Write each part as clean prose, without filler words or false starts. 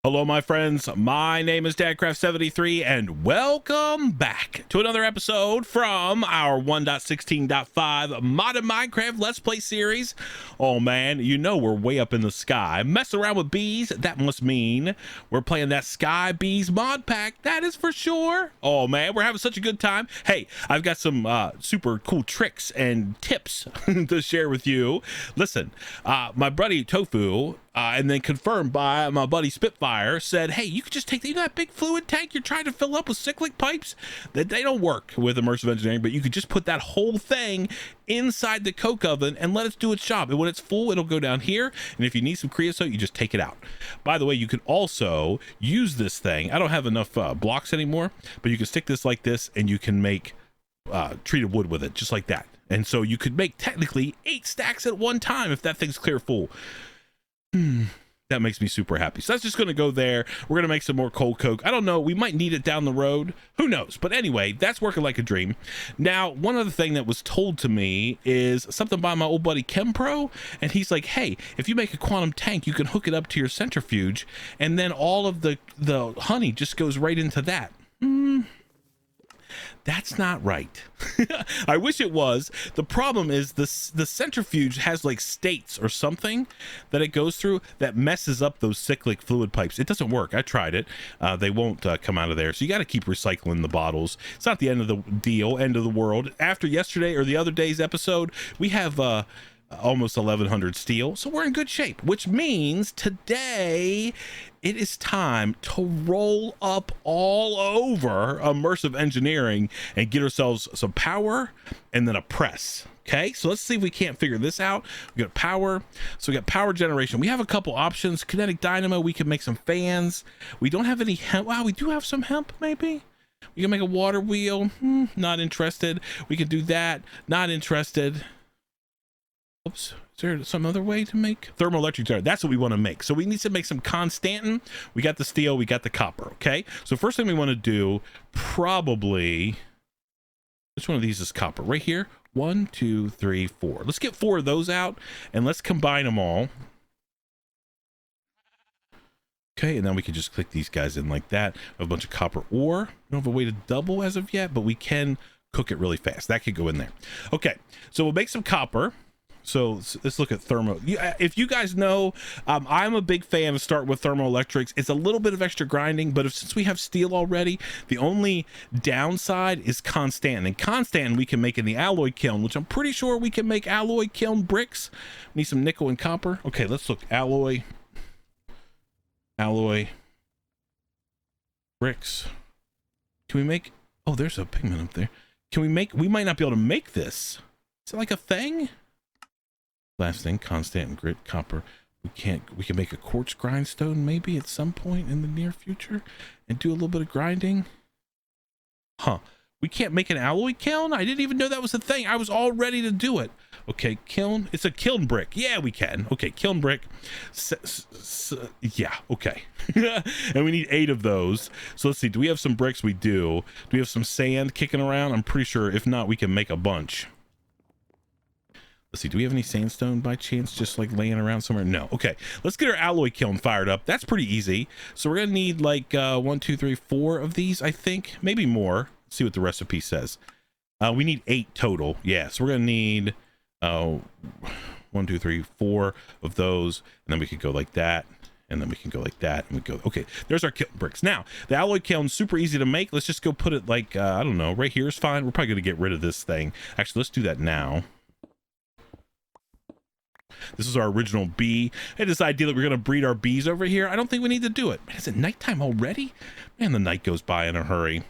Hello, my friends. My name is DadCraft73, and welcome back to another episode from our 1.16.5 modded Minecraft Let's Play series. Oh man, you know we're way up in the sky. Mess around with bees, that must mean we're playing that Sky Bees mod pack, that is for sure. Oh man, we're having such a good time. Hey, I've got some super cool tricks and tips to share with you. Listen, my buddy Tofu, and then confirmed by my buddy Spitfire, said, hey, you could just take that big fluid tank you're trying to fill up with cyclic pipes, that they don't work with Immersive Engineering, but you could just put that whole thing inside the coke oven and let it do its job. And when it's full, it'll go down here. And if you need some creosote, you just take it out. By the way, you can also use this thing. I don't have enough blocks anymore, but you can stick this like this and you can make treated wood with it, just like that. And so you could make technically 8 stacks at one time if that thing's clear full. That makes me super happy. So that's just going to go there. We're going to make some more cold coke. I don't know. We might need it down the road. Who knows? But anyway, that's working like a dream. Now, one other thing that was told to me is something by my old buddy Chempro. And he's like, hey, if you make a quantum tank, you can hook it up to your centrifuge. And then all of the honey just goes right into that. That's not right. I wish it was. The problem is the centrifuge has like states or something that it goes through that messes up those cyclic fluid pipes. It doesn't work. I tried it. They won't come out of there. So you got to keep recycling the bottles. It's not the end of the deal, end of the world. After yesterday or the other day's episode, we have almost 1100 steel, so we're in good shape, which means today it is time to roll up all over Immersive Engineering and get ourselves some power and then a press. Okay, so let's see if we can't figure this out. We got power, so we got power generation. We have a couple options. Kinetic dynamo, we can make some fans. We don't have any hemp. Wow, we do have some hemp. Maybe we can make a water wheel. Not interested. We could do that. Not interested. Oops, is there some other way to make thermoelectric generator? That's what we want to make. So we need to make some constantin. We got the steel, we got the copper. Okay, so first thing we want to do, probably, which one of these is copper? Right here. 1, 2, 3, 4. Let's get 4 of those out and let's combine them all. Okay, and then we can just click these guys in like that. A bunch of copper ore. We don't have a way to double as of yet, but we can cook it really fast. That could go in there. Okay, so we'll make some copper. So let's look at thermo. If you guys know, I'm a big fan of starting with thermoelectrics. It's a little bit of extra grinding, but since we have steel already, the only downside is constant. And constant we can make in the alloy kiln, which I'm pretty sure we can make alloy kiln bricks. We need some nickel and copper. Okay, let's look. Alloy bricks. Can we make? Oh, there's a pigment up there. Can we make? We might not be able to make this. Is it like a thing? Last thing, constant and grit copper. We can make a quartz grindstone maybe at some point in the near future and do a little bit of grinding. We can't make an alloy kiln? I didn't even know that was a thing. I was all ready to do it. Okay, kiln. It's a kiln brick. Yeah, we can. Okay, kiln brick. Yeah, okay. And we need 8 of those. So let's see. Do we have some bricks? We do. Do we have some sand kicking around? I'm pretty sure. If not, we can make a bunch. Let's see, do we have any sandstone by chance just like laying around somewhere? No. Okay, let's get our alloy kiln fired up. That's pretty easy. So we're gonna need like 1, 2, 3, 4 of these, I think, maybe more. Let's see what the recipe says. We need 8 total. Yeah, so we're gonna need 1, 2, 3, 4 of those, and then we could go like that, and then we can go like that, and we go. Okay, there's our kiln bricks. Now the alloy kiln's super easy to make. Let's just go put it like I don't know, right here is fine. We're probably gonna get rid of this thing. Actually, let's do that now. This is our original bee. I had this idea that we're going to breed our bees over here. I don't think we need to do it. Man, is it nighttime already? Man, the night goes by in a hurry.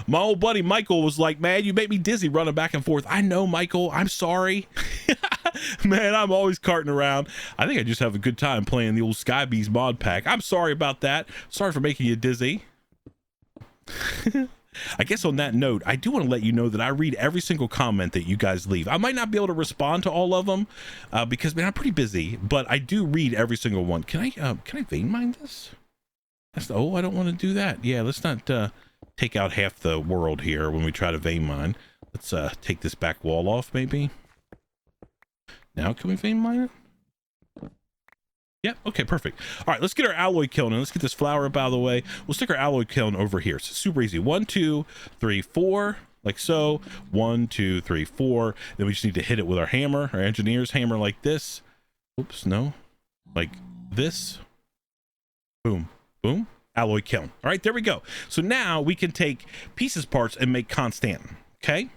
My old buddy Michael was like, man, you make me dizzy running back and forth. I know, Michael. I'm sorry. Man, I'm always carting around. I think I just have a good time playing the old Sky Bees mod pack. I'm sorry about that. Sorry for making you dizzy. I guess on that note, I do want to let you know that I read every single comment that you guys leave. I might not be able to respond to all of them because, man, I'm pretty busy, but I do read every single one. Can I vein mine this? I don't want to do that. Yeah, let's not take out half the world here when we try to vein mine. Let's take this back wall off, maybe. Now can we vein mine it? Yeah, okay, perfect. All right, let's get our alloy kiln and let's get this flour up out of the way. We'll stick our alloy kiln over here. So super easy. 1, 2, 3, 4, like so. 1, 2, 3, 4. Then we just need to hit it with our hammer, our engineer's hammer, like this. Oops, no. Like this. Boom, boom. Alloy kiln. All right, there we go. So now we can take pieces parts and make constant. Okay.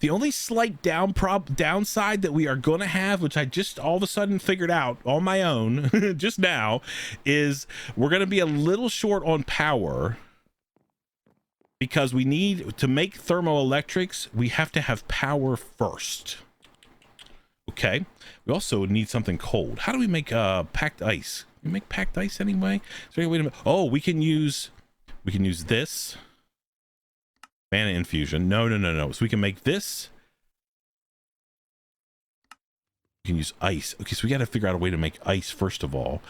The only slight downside that we are going to have, which I just all of a sudden figured out on my own just now, is we're going to be a little short on power because we need to make thermoelectrics. We have to have power first. Okay. We also need something cold. How do we make packed ice? Can we make packed ice anyway? Is there any way to make, oh, we can use this. Mana infusion. No. So we can make this. We can use ice. Okay, so we got to figure out a way to make ice first of all.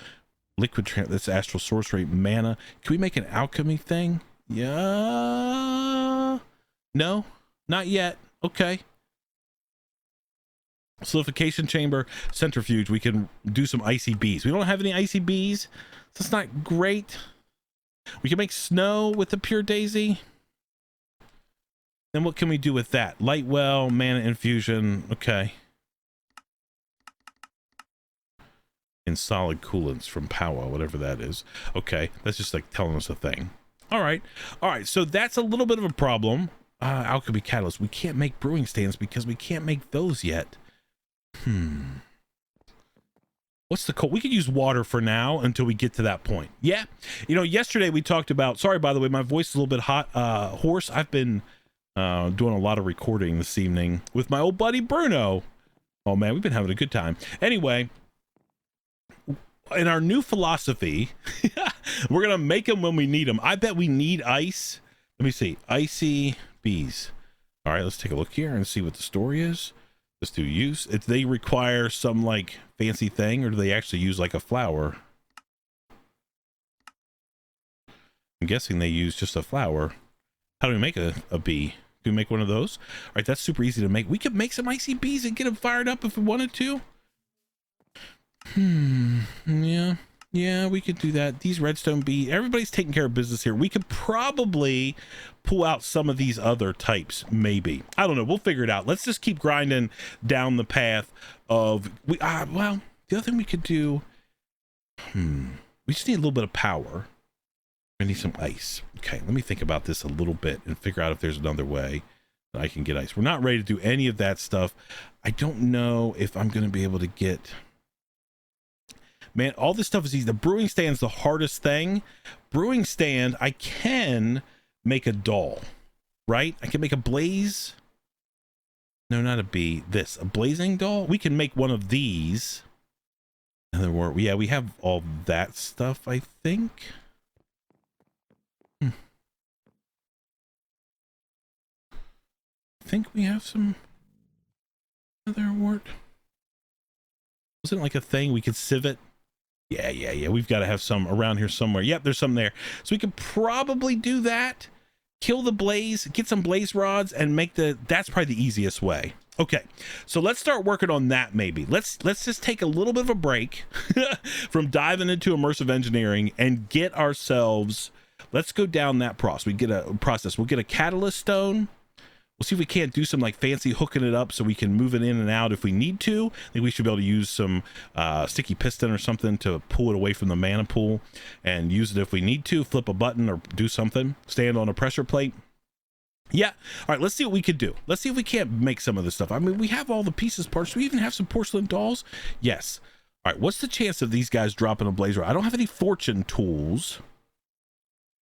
Liquid, that's astral sorcery. Mana. Can we make an alchemy thing? Yeah. No, not yet. Okay. Solidification chamber, centrifuge. We can do some icy bees. We don't have any icy bees, so it's not great. We can make snow with the pure daisy. Then what can we do with that? Light well, mana infusion. Okay. In solid coolants from Powa, whatever that is. Okay. That's just like telling us a thing. All right. All right. So that's a little bit of a problem. Alchemy Catalyst. We can't make brewing stands because we can't make those yet. What's the cold? We could use water for now until we get to that point. Yeah. You know, yesterday we talked about, sorry, by the way, my voice is a little bit hoarse. I've been doing a lot of recording this evening with my old buddy Bruno. Oh man, we've been having a good time. Anyway, in our new philosophy, we're gonna make them when we need them. I bet we need ice. Let me see. Icy bees. All right, let's take a look here and see what the story is. Let's do use. If they require some like fancy thing, or do they actually use like a flower? I'm guessing they use just a flower. How do we make a bee? Can we make one of those? All right, that's super easy to make. We could make some icy bees and get them fired up if we wanted to. Yeah, we could do that. These redstone bees, everybody's taking care of business here. We could probably pull out some of these other types, maybe. I don't know. We'll figure it out. Let's just keep grinding down the path of, well, the other thing we could do, we just need a little bit of power. I need some ice. Okay, let me think about this a little bit and figure out if there's another way that I can get ice. We're not ready to do any of that stuff. I don't know if I'm going to be able to get... Man, all this stuff is easy. The brewing stand's the hardest thing. Brewing stand, I can make a doll, right? I can make a blaze. No, not a bee. This, a blazing doll. We can make one of these. And then yeah, we have all that stuff, I think. I think we have some other word. Wasn't it like a thing we could sieve it? Yeah. We've got to have some around here somewhere. Yep, there's some there. So we could probably do that. Kill the blaze, get some blaze rods, and make that's probably the easiest way. Okay, so let's start working on that maybe. Let's just take a little bit of a break from diving into immersive engineering and get ourselves, let's go down that process. We'll get a catalyst stone. We'll see if we can't do some like fancy hooking it up so we can move it in and out if we need to. I think we should be able to use some sticky piston or something to pull it away from the mana pool and use it if we need to. Flip a button or do something. Stand on a pressure plate. Yeah. All right, let's see what we could do. Let's see if we can't make some of this stuff. I mean, we have all the pieces parts. Do we even have some porcelain dolls? Yes. All right, what's the chance of these guys dropping a blaze rod? I don't have any fortune tools.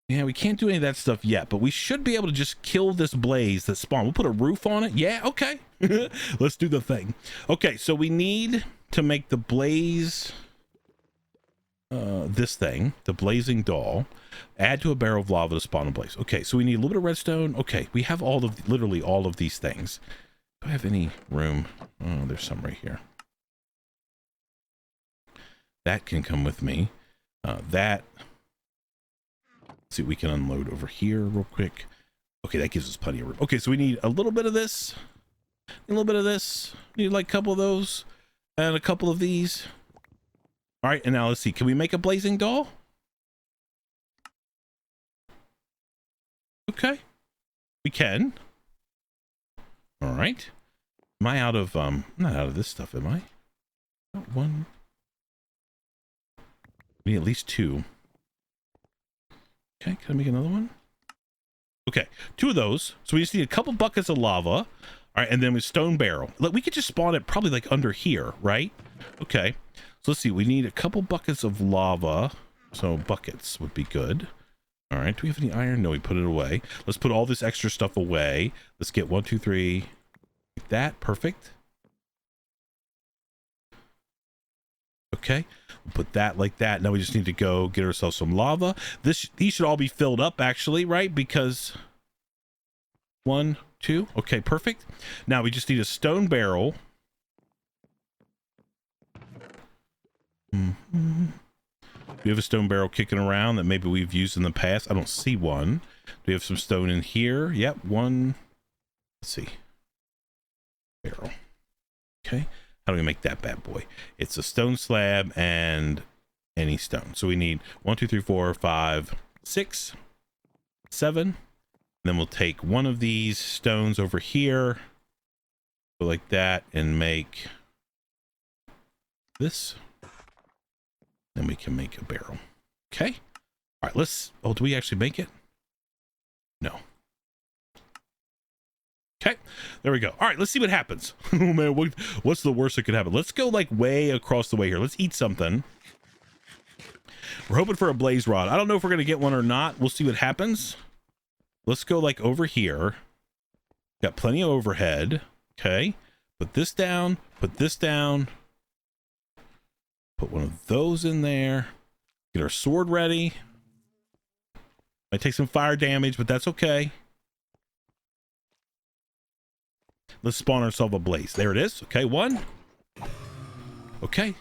Yeah, we can't do any of that stuff yet, but we should be able to just kill this blaze that spawned. We'll put a roof on it. Yeah, okay. Let's do the thing. Okay, so we need to make the blaze, this thing, the blazing doll, add to a barrel of lava to spawn a blaze. Okay, so we need a little bit of redstone. Okay, we have literally all of these things. Do I have any room? Oh, there's some right here. That can come with me. See what we can unload over here real quick. Okay, that gives us plenty of room. Okay, so we need a little bit of this, a little bit of this. We need like a couple of those and a couple of these. All right, and now let's see. Can we make a blazing doll? Okay, we can. All right. Am I out of I'm not out of this stuff, am I? Not one. We need at least 2. Okay, can I make another one? Okay, 2 of those. So we just need a couple buckets of lava. All right, and then with stone barrel. Look, we could just spawn it probably like under here, right? Okay. So let's see. We need a couple buckets of lava. So buckets would be good. All right. Do we have any iron? No, we put it away. Let's put all this extra stuff away. Let's get 1, 2, 3. Like that. Perfect. Okay. We'll put that like that. Now we just need to go get ourselves some lava. These should all be filled up actually, right? Because 1, 2. Okay, perfect. Now we just need a stone barrel. We have a stone barrel kicking around that maybe we've used in the past. I don't see one. Do we have some stone in here? Yep, one. Let's see. Barrel. Okay. How do we make that bad boy? It's a stone slab and any stone. So we need 1, 2, 3, 4, 5, 6, 7. Then we'll take one of these stones over here, go like that, and make this. Then we can make a barrel. Okay. All right, let's... Oh, do we actually make it? No. Okay, there we go. All right, let's see what happens. Oh, man, what's the worst that could happen? Let's go, like, way across the way here. Let's eat something. We're hoping for a blaze rod. I don't know if we're going to get one or not. We'll see what happens. Let's go, like, over here. Got plenty of overhead. Okay. Put this down. Put this down. Put one of those in there. Get our sword ready. Might take some fire damage, but that's okay. Let's spawn ourselves a blaze. There it is. Okay, 1. Okay.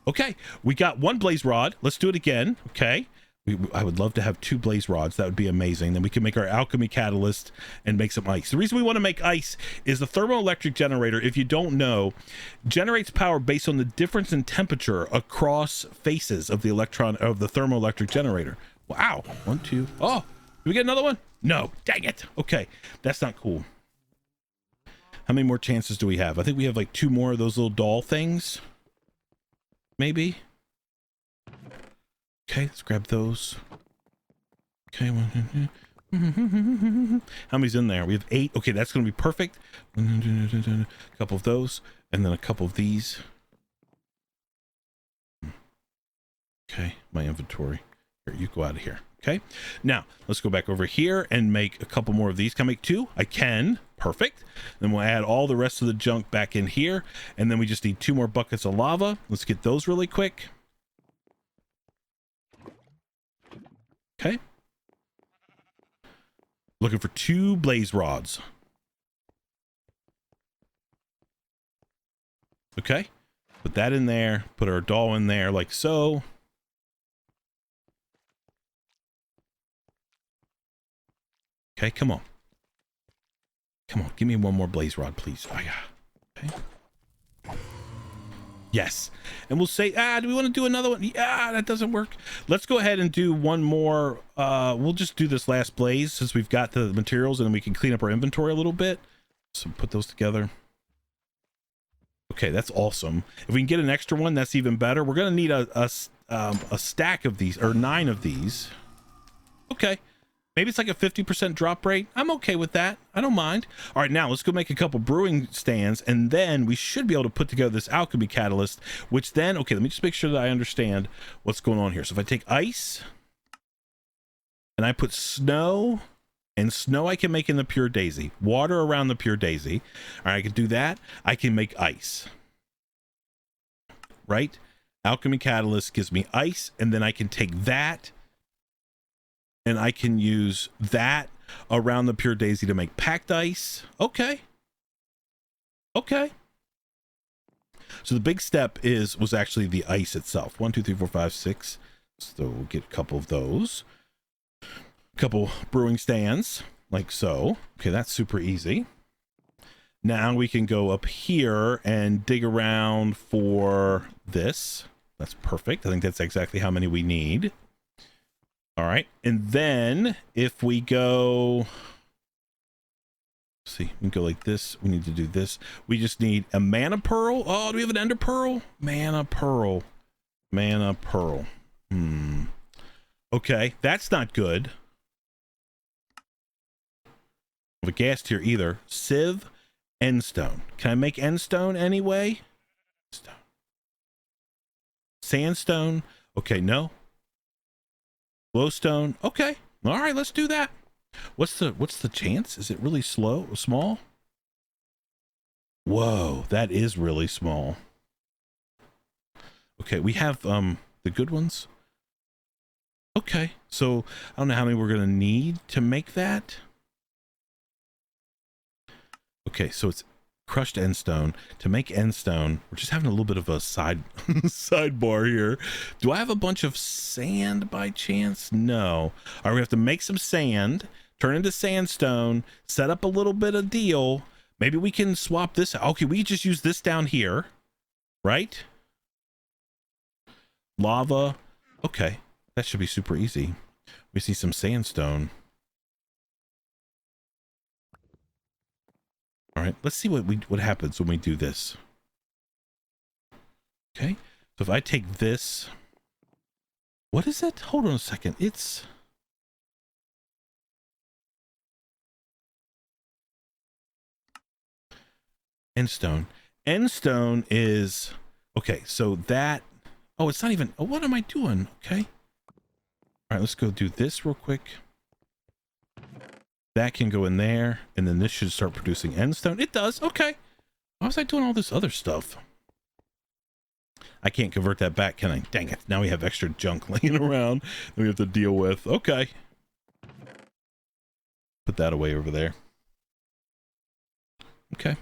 Okay. We got 1 blaze rod. Let's do it again. Okay. I would love to have 2 blaze rods. That would be amazing. Then we can make our alchemy catalyst and make some ice. The reason we want to make ice is the thermoelectric generator, if you don't know, generates power based on the difference in temperature across faces of the thermoelectric generator. Wow. 1, 2. Oh, did we get another one? No. Dang it. Okay. That's not cool. How many more chances do we have? I think we have like 2 more of those little doll things. Maybe. Okay, let's grab those. Okay. How many's in there? We have 8. Okay, that's going to be perfect. A couple of those, and then a couple of these. Okay, my inventory. Here, you go out of here. Okay, now let's go back over here and make a couple more of these. Can I make 2? I can. Perfect. Then we'll add all the rest of the junk back in here, and then we just need 2 more buckets of lava. Let's get those really quick. Okay. Looking for 2 blaze rods. Okay. Put that in there. Put our doll in there like so. Okay, come on. Come on, give me 1 more blaze rod, please. Oh, yeah. Okay. Yes. And we'll say, do we want to do another one? Yeah, that doesn't work. Let's go ahead and do 1 more. We'll just do this last blaze since we've got the materials, and then we can clean up our inventory a little bit. So put those together. Okay, that's awesome. If we can get an extra one, that's even better. We're going to need a stack of these, or 9 of these. Okay. Maybe it's like a 50% drop rate. I'm okay with that. I don't mind. All right, now let's go make a couple brewing stands, and then we should be able to put together this alchemy catalyst, which then, okay, let me just make sure that I understand what's going on here. So if I take ice and I put snow, and snow I can make in the pure daisy, water around the pure daisy. All right, I can do that. I can make ice, right? Alchemy catalyst gives me ice, and then I can take that and I can use that around the pure daisy to make packed ice. Okay. Okay. So the big step was actually the ice itself. 1, 2, 3, 4, 5, 6. So we'll get a couple of those. A couple brewing stands like so. Okay, that's super easy. Now we can go up here and dig around for this. That's perfect. I think that's exactly how many we need. All right. And then if we go, let's see, we can go like this. We need to do this. We just need a mana pearl. Oh, do we have an ender pearl? Mana pearl. Mana pearl. Okay, that's not good. The gas tier either. Sieve, endstone. Can I make endstone anyway? Stone. Sandstone. Okay, no. Glowstone. Okay. All right, let's do that. What's the chance? Is it really small? Whoa, that is really small. Okay, we have the good ones. Okay, so I don't know how many we're gonna need to make that. Okay, so it's crushed endstone. To make endstone, we're just having a little bit of a sidebar here. Do I have a bunch of sand by chance? No. All right, we have to make some sand, turn into sandstone, set up a little bit of deal. Maybe we can swap this. Okay, we just use this down here, right? Lava. Okay, that should be super easy. We see some sandstone. All right, let's see what happens when we do this. Okay, so if I take this, what is it? Hold on a second. It's endstone. Endstone is okay. So that. Oh, it's not even. Oh, what am I doing? Okay. All right, let's go do this real quick. That can go in there, and then this should start producing endstone. It does. Okay. Why was I doing all this other stuff? I can't convert that back, can I? Dang it. Now we have extra junk laying around that we have to deal with. Okay. Put that away over there. Okay.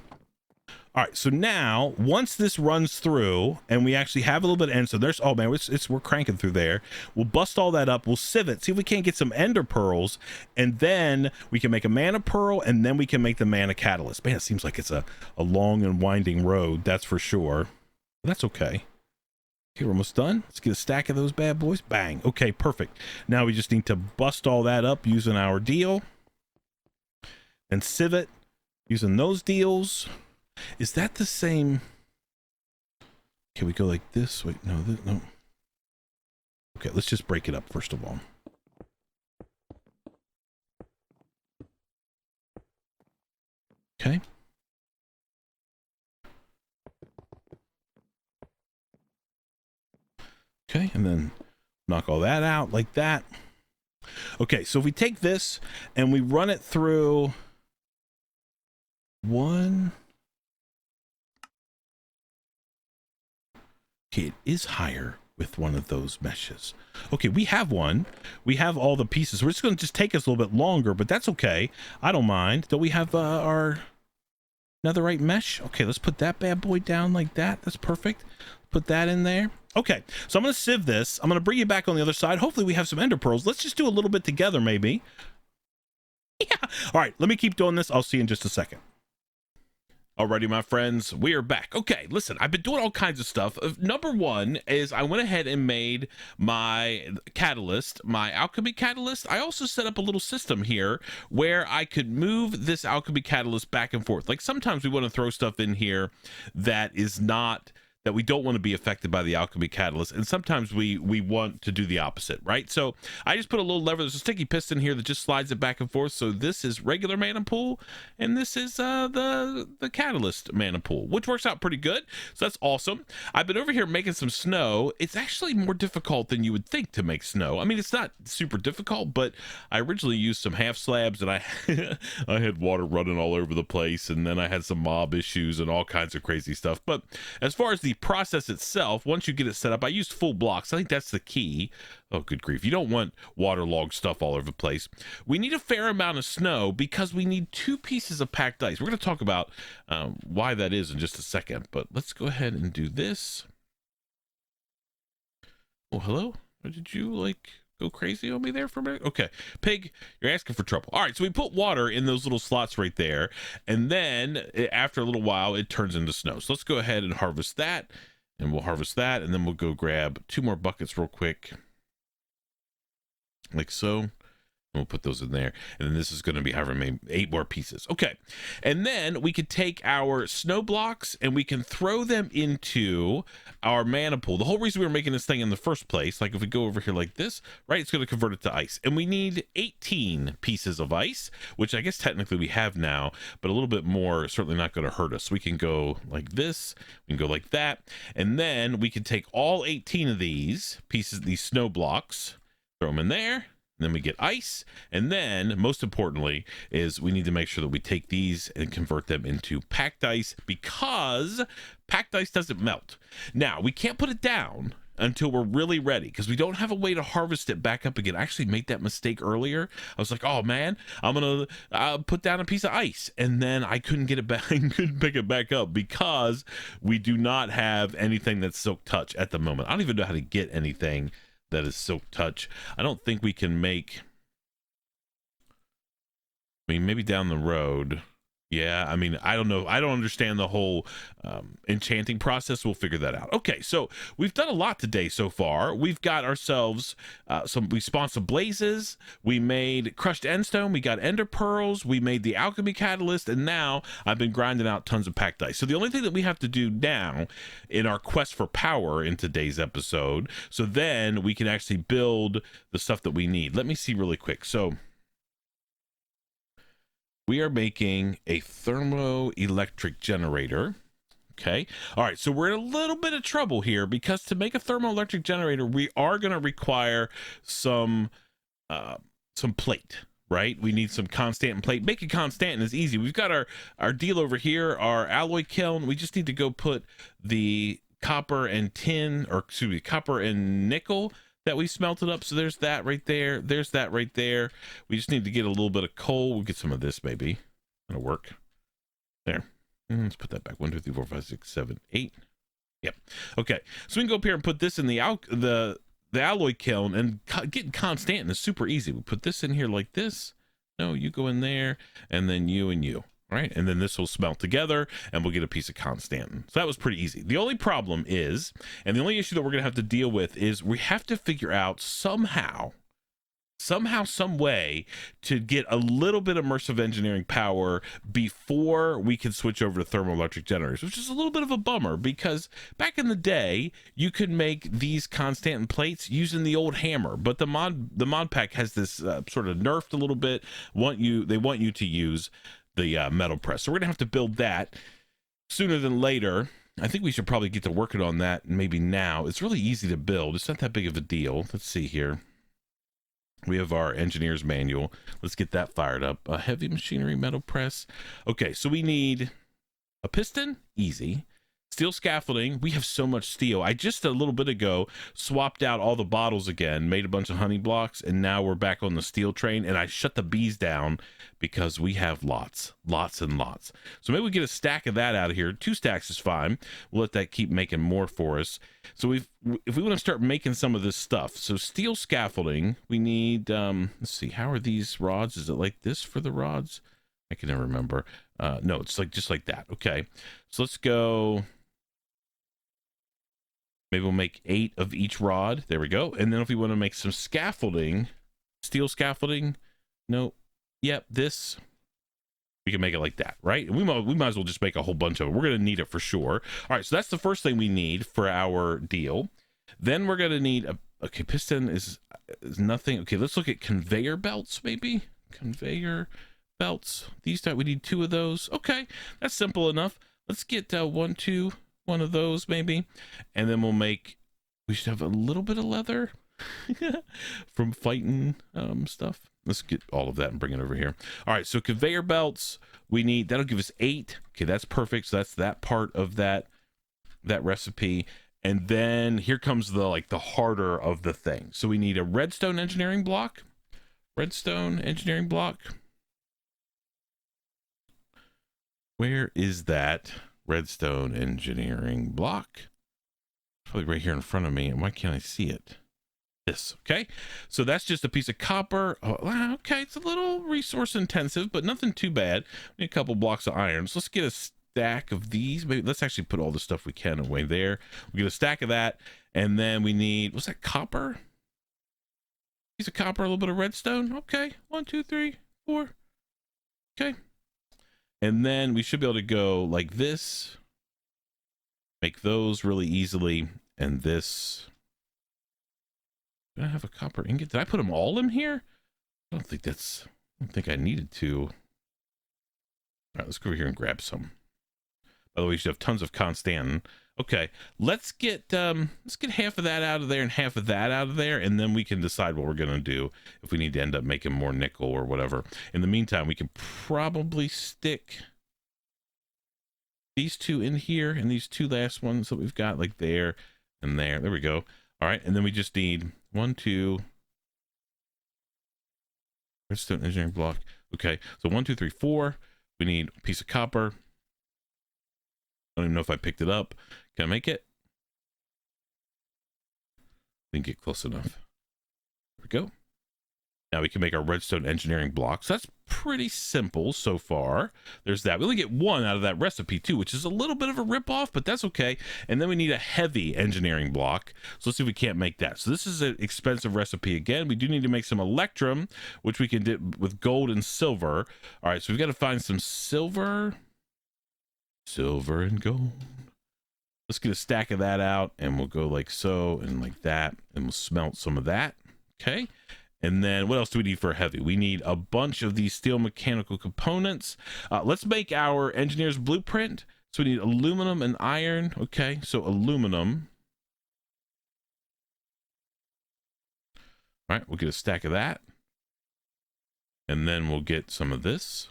All right, so now once this runs through and we actually have a little bit of end, so there's, oh man, we're cranking through there. We'll bust all that up. We'll sieve it, see if we can't get some ender pearls, and then we can make a mana pearl, and then we can make the mana catalyst. Man, it seems like it's a long and winding road, that's for sure. But that's okay. Okay, we're almost done. Let's get a stack of those bad boys. Bang. Okay, perfect. Now we just need to bust all that up using our deal and sieve it using those deals. Is that the same? Can we go like this? Wait, no, no. Okay, let's just break it up first of all. Okay. Okay, and then knock all that out like that. Okay, so if we take this and we run it through one. Okay, it is higher with one of those meshes. Okay, we have one. We have all the pieces. We're just going to just take us a little bit longer, but that's okay. I don't mind. Don't we have our netherite mesh? Okay, let's put that bad boy down like that. That's perfect. Put that in there. Okay, so I'm going to sieve this. I'm going to bring you back on the other side. Hopefully we have some ender pearls. Let's just do a little bit together, maybe. Yeah. All right, let me keep doing this. I'll see you in just a second. Alrighty, my friends, we are back. Okay, listen, I've been doing all kinds of stuff. Number one is I went ahead and made my catalyst, my alchemy catalyst. I also set up a little system here where I could move this alchemy catalyst back and forth. Like sometimes we want to throw stuff in here that is not, that we don't want to be affected by the alchemy catalyst, and sometimes we want to do the opposite, right? So I just put a little lever. There's a sticky piston here that just slides it back and forth. So this is regular mana pool, and this is the catalyst mana pool, which works out pretty good. So that's awesome. I've been over here making some snow. It's actually more difficult than you would think to make snow. I mean, it's not super difficult, but I originally used some half slabs, and I I had water running all over the place, and then I had some mob issues and all kinds of crazy stuff. But as far as the process itself, once you get it set up, I used full blocks. I think that's the key. Oh, good grief. You don't want waterlogged stuff all over the place. We need a fair amount of snow because we need 2 pieces of packed ice. We're going to talk about why that is in just a second, but let's go ahead and do this. Oh, hello? Did you like go crazy on me there for a minute? Okay, pig, you're asking for trouble. All right, so we put water in those little slots right there, and then after a little while it turns into snow. So let's go ahead and harvest that. and we'll harvest that, and then we'll go grab 2 more buckets real quick, like so. We'll put those in there, and then this is going to be however many, 8 more pieces. Okay, and then we could take our snow blocks and we can throw them into our mana pool. The whole reason we were making this thing in the first place, like if we go over here like this, right, it's going to convert it to ice, and we need 18 pieces of ice, which I guess technically we have now, but a little bit more is certainly not going to hurt us. So we can go like this, we can go like that, and then we can take all 18 of these pieces, these snow blocks, throw them in there. Then we get ice, and then most importantly is we need to make sure that we take these and convert them into packed ice, because packed ice doesn't melt. Now we can't put it down until we're really ready, because we don't have a way to harvest it back up again. I actually made that mistake earlier. I was like, oh man, I'm gonna put down a piece of ice, and then I couldn't get it back. I couldn't pick it back up because we do not have anything that's silk touch at the moment. I don't even know how to get anything that is silk touch. I don't think we can make, I mean, maybe down the road. Yeah, I mean, I don't know. I don't understand the whole enchanting process. We'll figure that out. Okay, so we've done a lot today so far. We've got ourselves we spawned some blazes. We made crushed endstone. We got ender pearls. We made the alchemy catalyst, and now I've been grinding out tons of packed ice. So the only thing that we have to do now in our quest for power in today's episode, so then we can actually build the stuff that we need. Let me see really quick. So we are making a thermoelectric generator. Okay. All right. So we're in a little bit of trouble here, because to make a thermoelectric generator, we are going to require some plate, right? We need some constant plate. Making constant is easy. We've got our deal over here, our alloy kiln. We just need to go put the copper and tin, or excuse me, copper and nickel that we smelted up. So there's that right there. There's that right there. We just need to get a little bit of coal. We'll get some of this, maybe. That'll work. There. And let's put that back. 1, 2, 3, 4, 5, 6, 7, 8. Yep. Okay. So we can go up here and put this in the alloy kiln, and getting constant is super easy. We put this in here like this. No, you go in there, and then you and you. Right, and then this will smelt together, and we'll get a piece of constant. So that was pretty easy. The only problem is, and the only issue that we're going to have to deal with, is we have to figure out somehow, some way to get a little bit of immersive engineering power before we can switch over to thermoelectric generators, which is a little bit of a bummer, because back in the day you could make these constant plates using the old hammer, but the mod pack has this sort of nerfed a little bit. They want you to use the metal press, so we're gonna have to build that sooner than later. I think we should probably get to working on that maybe now. It's really easy to build. It's not that big of a deal. Let's see here. We have our engineer's manual. Let's get that fired up. A heavy machinery metal press. Okay, so we need a piston. Easy. Steel scaffolding. We have so much steel. I just a little bit ago swapped out all the bottles again, made a bunch of honey blocks, and now we're back on the steel train, and I shut the bees down because we have lots and lots. So maybe we get a stack of that out of here. 2 stacks is fine. We'll let that keep making more for us. So if we want to start making some of this stuff, so steel scaffolding, we need, let's see, how are these rods? Is it like this for the rods? I can never remember. No, it's like just like that. Okay, so let's go. Maybe we'll make 8 of each rod. There we go. And then if we want to make some scaffolding, steel scaffolding, no, yep, this, we can make it like that, right? And we might as well just make a whole bunch of it. We're going to need it for sure. All right, so that's the first thing we need for our deal. Then we're going to need okay, piston is nothing. Okay, let's look at conveyor belts, maybe. Conveyor belts. These type, we need 2 of those. Okay, that's simple enough. Let's get 1, 2. One of those maybe, and then we should have a little bit of leather from fighting stuff. Let's get all of that and bring it over here. All right, so conveyor belts, we need, that'll give us 8. Okay, that's perfect. So that's that part of that recipe. And then here comes the harder of the thing. So we need a redstone engineering block. Redstone engineering block. Where is that redstone engineering block? Probably right here in front of me. And why can't I see it? This. Okay, so that's just a piece of copper. Oh, okay, it's a little resource intensive, but nothing too bad. We need a couple blocks of iron. So let's get stack of these. Maybe let's actually put all the stuff we can away there. We get a stack of that, and then we need, what's that, copper? Piece of copper, a little bit of redstone. Okay, 1, 2, 3, 4. Okay, and then we should be able to go like this, make those really easily, and this. Did I have a copper ingot? Did I put them all in here? I don't think I needed to. All right, let's go over here and grab some. By the way, you should have tons of Constan. Okay, let's get half of that out of there and half of that out of there, and then we can decide what we're gonna do if we need to end up making more nickel or whatever. In the meantime, we can probably stick these two in here and these two last ones that we've got, like there and there. There we go. All right, and then we just need 1, 2. Redstone engineering block. Okay, so 1, 2, 3, 4. We need a piece of copper. I don't even know if I picked it up. Can I make it? Didn't get close enough. There we go. Now we can make our redstone engineering blocks. That's pretty simple so far. There's that. We only get 1 out of that recipe too, which is a little bit of a ripoff, but that's okay. And then we need a heavy engineering block. So let's see if we can't make that. So this is an expensive recipe again. We do need to make some electrum, which we can do with gold and silver. All right, so we've got to find some silver. Silver and gold. Let's get a stack of that out, and we'll go like so and like that, and we'll smelt some of that. Okay. And then what else do we need for heavy? We need a bunch of these steel mechanical components. Let's make our engineer's blueprint. So we need aluminum and iron. Okay, so aluminum. All right, we'll get a stack of that. And then we'll get some of this.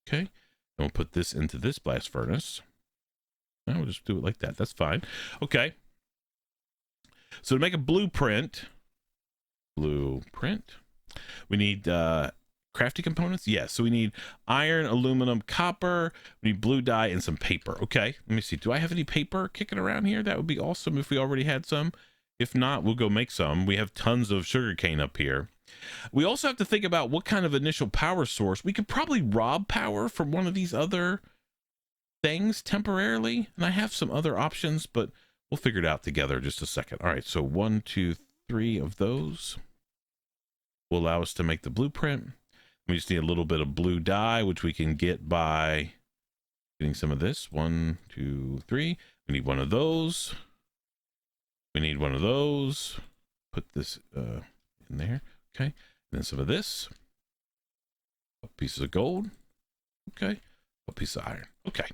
Okay, and we'll put this into this blast furnace. Now we'll just do it like that. That's fine. Okay. So to make a blueprint, we need crafting components. Yes, so we need iron, aluminum, copper. We need blue dye and some paper. Okay, let me see. Do I have any paper kicking around here? That would be awesome if we already had some. If not, we'll go make some. We have tons of sugarcane up here. We also have to think about what kind of initial power source. We could probably rob power from one of these other things temporarily, and I have some other options, but we'll figure it out together in just a second. All right, so 1, 2, 3 of those will allow us to make the blueprint. We just need a little bit of blue dye, which we can get by getting some of this. 1, 2, 3. We need one of those. We need one of those. Put this in there. Okay. And then some of this. Pieces of gold. Okay. A piece of iron. Okay.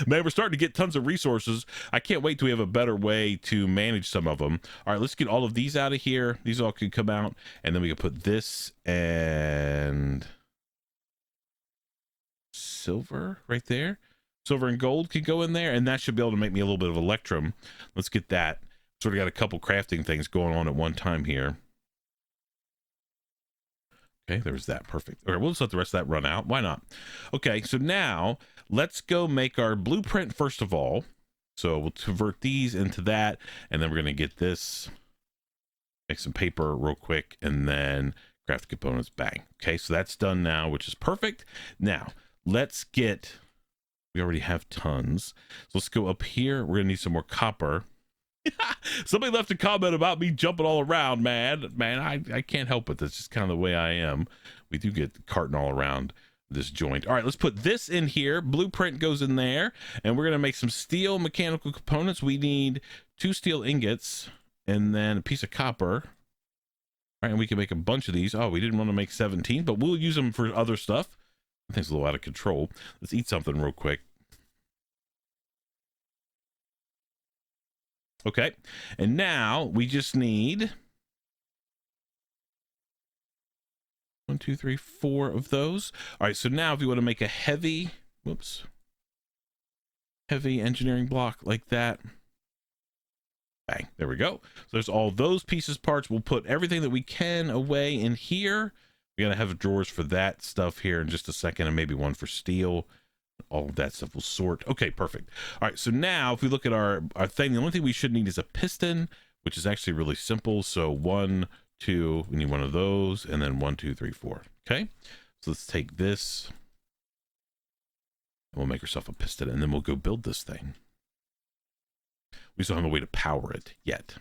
Man, we're starting to get tons of resources. I can't wait till we have a better way to manage some of them. All right, let's get all of these out of here. These all could come out, and then we can put this and silver right there. Silver and gold could go in there, and that should be able to make me a little bit of electrum. Let's get that. Sort of got a couple crafting things going on at one time here. Okay, there's that. Perfect. All right, we'll just let the rest of that run out. Why not? Okay, so now let's go make our blueprint first of all. So we'll convert these into that, and then we're going to get this, make some paper real quick, and then craft components. Bang. Okay, so that's done now, which is perfect. Now, let's get, we already have tons. So let's go up here. We're going to need some more copper. Somebody left a comment about me jumping all around, man. I can't help it. That's just kind of the way I am. We do get carting all around this joint. All right, let's put this in here. Blueprint goes in there, and we're going to make some steel mechanical components. We need 2 steel ingots and then a piece of copper. All right, and we can make a bunch of these. Oh, we didn't want to make 17, but we'll use them for other stuff. I think it's a little out of control. Let's eat something real quick. Okay, and now we just need 1, 2, 3, 4 of those. All right, so now if you want to make a heavy, heavy engineering block like that, bang, there we go. So there's all those pieces, parts. We'll put everything that we can away in here. We're gonna have drawers for that stuff here in just a second, and maybe one for steel. All of that stuff will sort. Okay, perfect. All right, so now if we look at our thing, the only thing we should need is a piston, which is actually really simple. So 1, 2, we need one of those, and then 1, 2, 3, 4. Okay, so let's take this, We'll make ourselves a piston, and then we'll go build this thing. We still have a way to power it yet.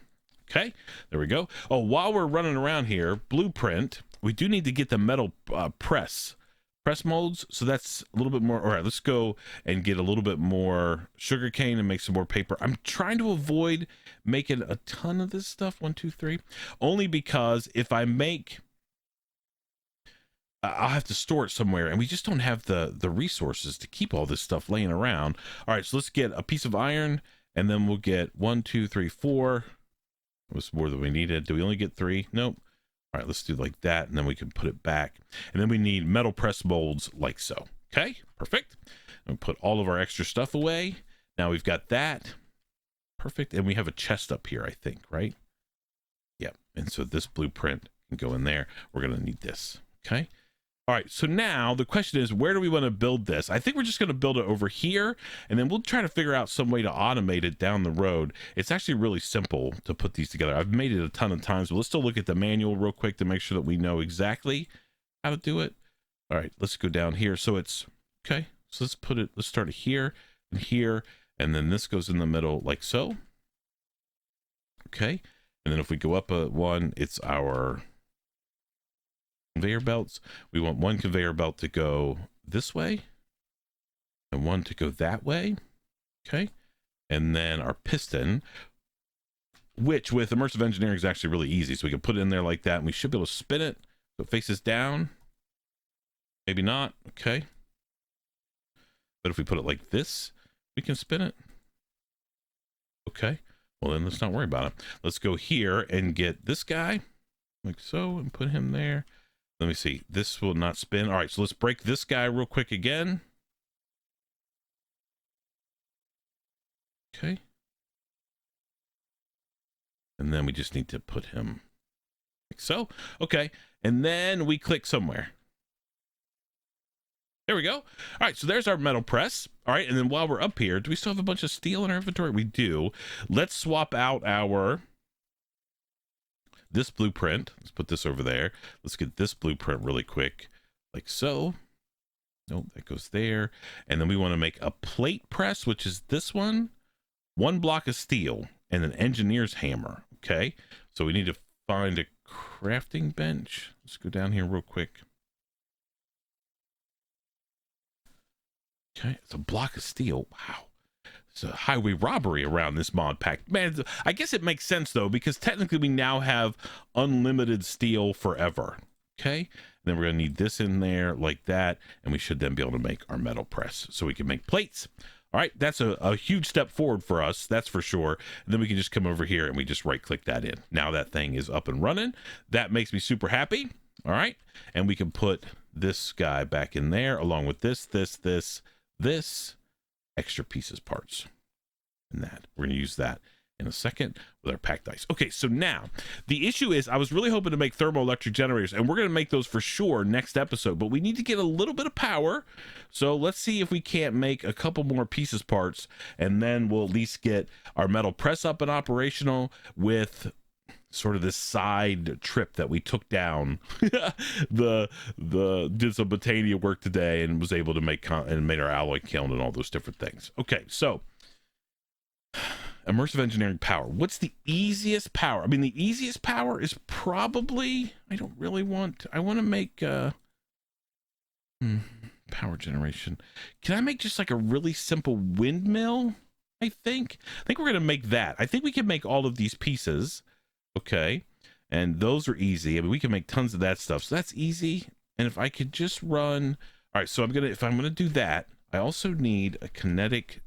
Okay, there we go. Oh, while we're running around here, blueprint, we do need to get the metal press molds. So that's a little bit more. All right, let's go and get a little bit more sugarcane and make some more paper. I'm trying to avoid making a ton of this stuff. 1, 2, 3. Only because if I make, I'll have to store it somewhere, and we just don't have the resources to keep all this stuff laying around. All right, so let's get a piece of iron, and then we'll get 1, 2, 3, 4. That was more than we needed. Do we only get 3? Nope. All right, let's do like that, and then we can put it back. And then we need metal press molds like so. Okay, perfect. And put all of our extra stuff away. Now we've got that. Perfect. And we have a chest up here, I think, right? Yep. And so this blueprint can go in there. We're going to need this. Okay. All right, so now the question is, where do we want to build this? I think we're just going to build it over here, and then we'll try to figure out some way to automate it down the road. It's actually really simple to put these together. I've made it a ton of times, but let's still look at the manual real quick to make sure that we know exactly how to do it. All right, let's go down here. So it's, okay, so let's start it here and here, and then this goes in the middle like so. Okay, and then if we go up one, it's our conveyor belts. We want one conveyor belt to go this way and one to go that way. Okay, and then our piston, which with immersive engineering is actually really easy, so we can put it in there like that, and we should be able to spin it so it faces down. Maybe not. Okay, but if we put it like this, we can spin it. Okay, well then let's not worry about it. Let's go here and get this guy like so and put him there. Let me see. This will not spin. All right, so let's break this guy real quick again. Okay. And then we just need to put him like so. Okay. And then we click somewhere. There we go. All right, so there's our metal press. All right, and then while we're up here, do we still have a bunch of steel in our inventory? We do. Let's swap out this blueprint. Let's put this over there. Let's get this blueprint really quick, like so. Nope, that goes there. And then we want to make a plate press, which is this one block of steel and an engineer's hammer. Okay, so we need to find a crafting bench. Let's go down here real quick. Okay, it's a block of steel. Wow. It's a highway robbery around this mod pack. Man, I guess it makes sense, though, because technically we now have unlimited steel forever. Okay? And then we're going to need this in there like that, and we should then be able to make our metal press so we can make plates. All right, that's a huge step forward for us, that's for sure. And then we can just come over here and we just right-click that in. Now that thing is up and running. That makes me super happy. All right, and we can put this guy back in there along with this extra pieces parts, and that we're going to use that in a second with our packed ice. Okay, so now the issue is I was really hoping to make thermoelectric generators, and we're going to make those for sure next episode, but we need to get a little bit of power. So let's see if we can't make a couple more pieces parts, and then we'll at least get our metal press up and operational with sort of this side trip that we took down. Did some botania work today and was able to make and made our alloy kiln and all those different things. Okay, so immersive engineering power. What's the easiest power? I mean, the easiest power is probably, I want to make power generation. Can I make just like a really simple windmill? I think we're going to make that. I think we can make all of these pieces. Okay, and those are easy. I mean, we can make tons of that stuff, so that's easy. And if I could just run, all right, so if I'm gonna do that, I also need a kinetic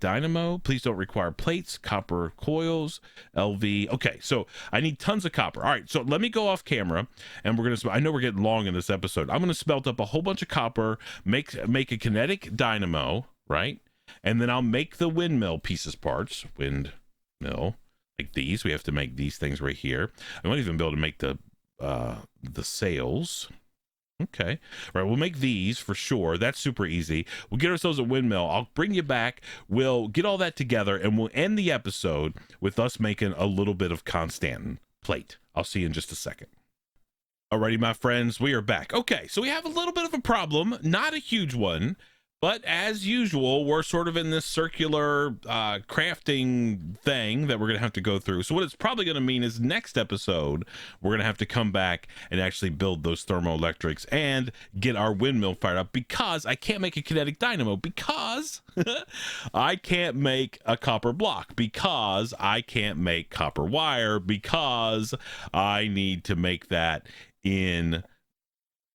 dynamo. Please don't require plates, copper coils, LV. Okay, so I need tons of copper. All right, so let me go off camera, and I know we're getting long in this episode. I'm gonna smelt up a whole bunch of copper, make a kinetic dynamo, right? And then I'll make the windmill pieces parts, windmill. Like these, we have to make these things right here. I won't even be able to make the sails. Okay, all right, we'll make these for sure. That's super easy. We'll get ourselves a windmill. I'll bring you back. We'll get all that together, and we'll end the episode with us making a little bit of Constantan plate. I'll see you in just a second. Alrighty, my friends, we are back. Okay, so we have a little bit of a problem, not a huge one, But as usual, we're sort of in this circular crafting thing that we're going to have to go through. So what it's probably going to mean is next episode, we're going to have to come back and actually build those thermoelectrics and get our windmill fired up, because I can't make a kinetic dynamo, because I can't make a copper block, because I can't make copper wire, because I need to make that in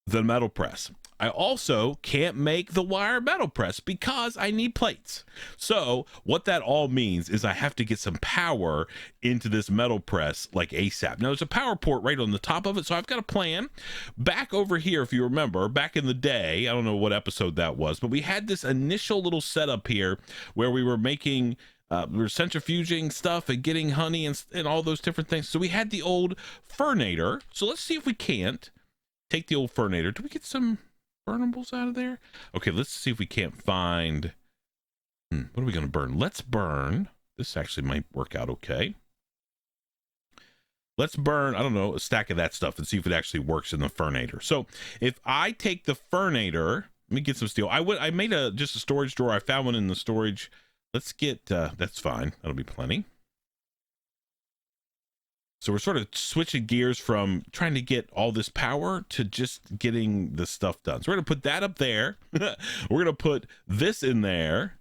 the metal press. I also can't make the wire metal press because I need plates. So what that all means is I have to get some power into this metal press like ASAP. Now there's a power port right on the top of it, so I've got a plan. Back over here, if you remember, back in the day, I don't know what episode that was, but we had this initial little setup here where we were making we were centrifuging stuff and getting honey and all those different things. So we had the old furnator. So let's see if we can't take the old furnator. Do we get some burnables out of there? Okay, let's see if we can't find what are we going to burn? Let's burn, this actually might work out okay. Let's burn, I don't know, a stack of that stuff and see if it actually works in the furnator. So if I take the furnator, let me get some steel. I made just a storage drawer. I found one in the storage. Let's get that's fine, that'll be plenty. So we're sort of switching gears from trying to get all this power to just getting the stuff done. So we're going to put that up there. We're going to put this in there.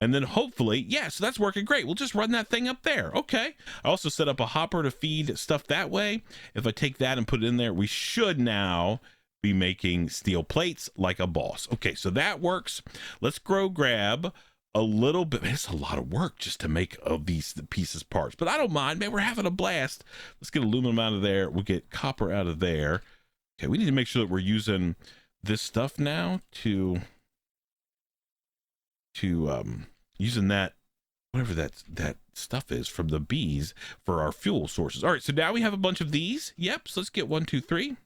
And then hopefully, yeah, so that's working great. We'll just run that thing up there. Okay. I also set up a hopper to feed stuff that way. If I take that and put it in there, we should now be making steel plates like a boss. Okay, so that works. Let's grab a little bit. Man, it's a lot of work just to make these pieces parts, but I don't mind, man. We're having a blast. Let's get aluminum out of there. We'll get copper out of there. Okay, we need to make sure that we're using this stuff now to using that, whatever that stuff is from the bees for our fuel sources. All right, so now we have a bunch of these. Yep, so let's get 1, 2, 3.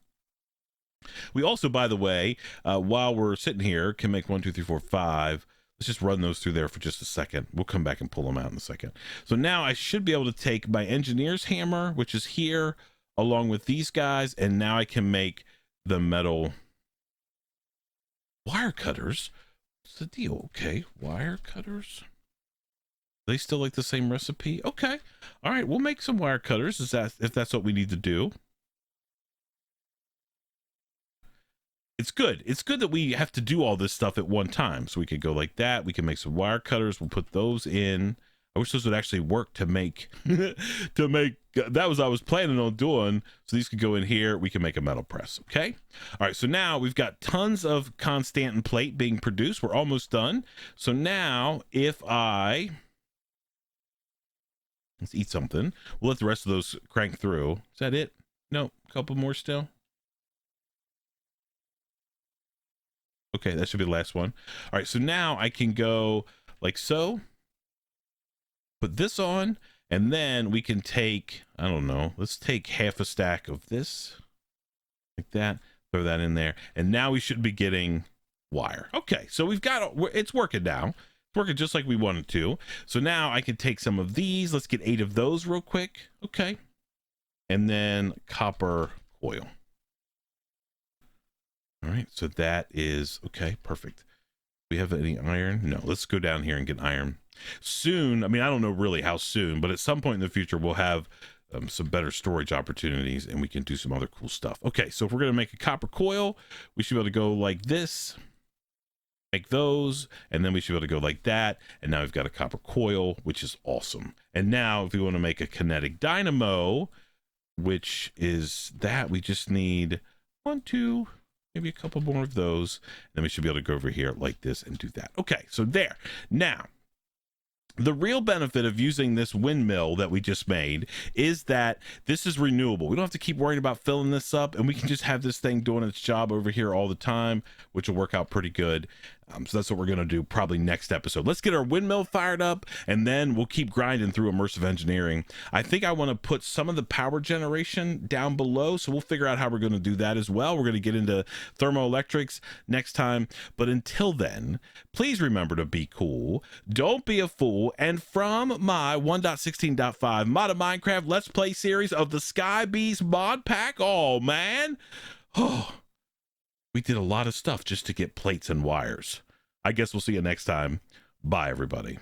We also, by the way, while we're sitting here, can make 1, 2, 3, 4, 5. Let's just run those through there for just a second. We'll come back and pull them out in a second. So now I should be able to take my engineer's hammer, which is here, along with these guys, and now I can make the metal wire cutters. What's the deal? Okay, wire cutters. They still like the same recipe? Okay. All right, we'll make some wire cutters if that's what we need to do. It's good. It's good that we have to do all this stuff at one time. So we could go like that. We can make some wire cutters. We'll put those in. I wish those would actually work to make, that was I was planning on doing. So these could go in here. We can make a metal press. Okay. All right. So now we've got tons of Constantan plate being produced. We're almost done. So now if let's eat something. We'll let the rest of those crank through. Is that it? No, a couple more still. Okay, that should be the last one. All right, so now I can go like so, put this on, and then we can take, I don't know, let's take half a stack of this, like that, throw that in there, and now we should be getting wire. Okay, so we've got, it's working now. It's working just like we wanted to. So now I can take some of these. Let's get 8 of those real quick. Okay, and then copper coil. All right, so that is okay, perfect. We have any iron? No, let's go down here and get iron soon. I mean, I don't know really how soon, but at some point in the future we'll have some better storage opportunities and we can do some other cool stuff. Okay, so if we're going to make a copper coil, we should be able to go like this, make those, and then we should be able to go like that, and now we've got a copper coil, which is awesome. And now if we want to make a kinetic dynamo, which is that, we just need 1, 2, maybe a couple more of those, and then we should be able to go over here like this and do that. Okay, so there. Now, the real benefit of using this windmill that we just made is that this is renewable. We don't have to keep worrying about filling this up, and we can just have this thing doing its job over here all the time, which will work out pretty good. So that's what we're going to do probably next episode. Let's get our windmill fired up, and then we'll keep grinding through Immersive Engineering. I think I want to put some of the power generation down below, so we'll figure out how we're going to do that as well. We're going to get into thermoelectrics next time. But until then, please remember to be cool. Don't be a fool. And from my 1.16.5 Mod of Minecraft Let's Play series of the Sky Beast mod pack, oh, man. Oh. We did a lot of stuff just to get plates and wires. I guess we'll see you next time. Bye, everybody.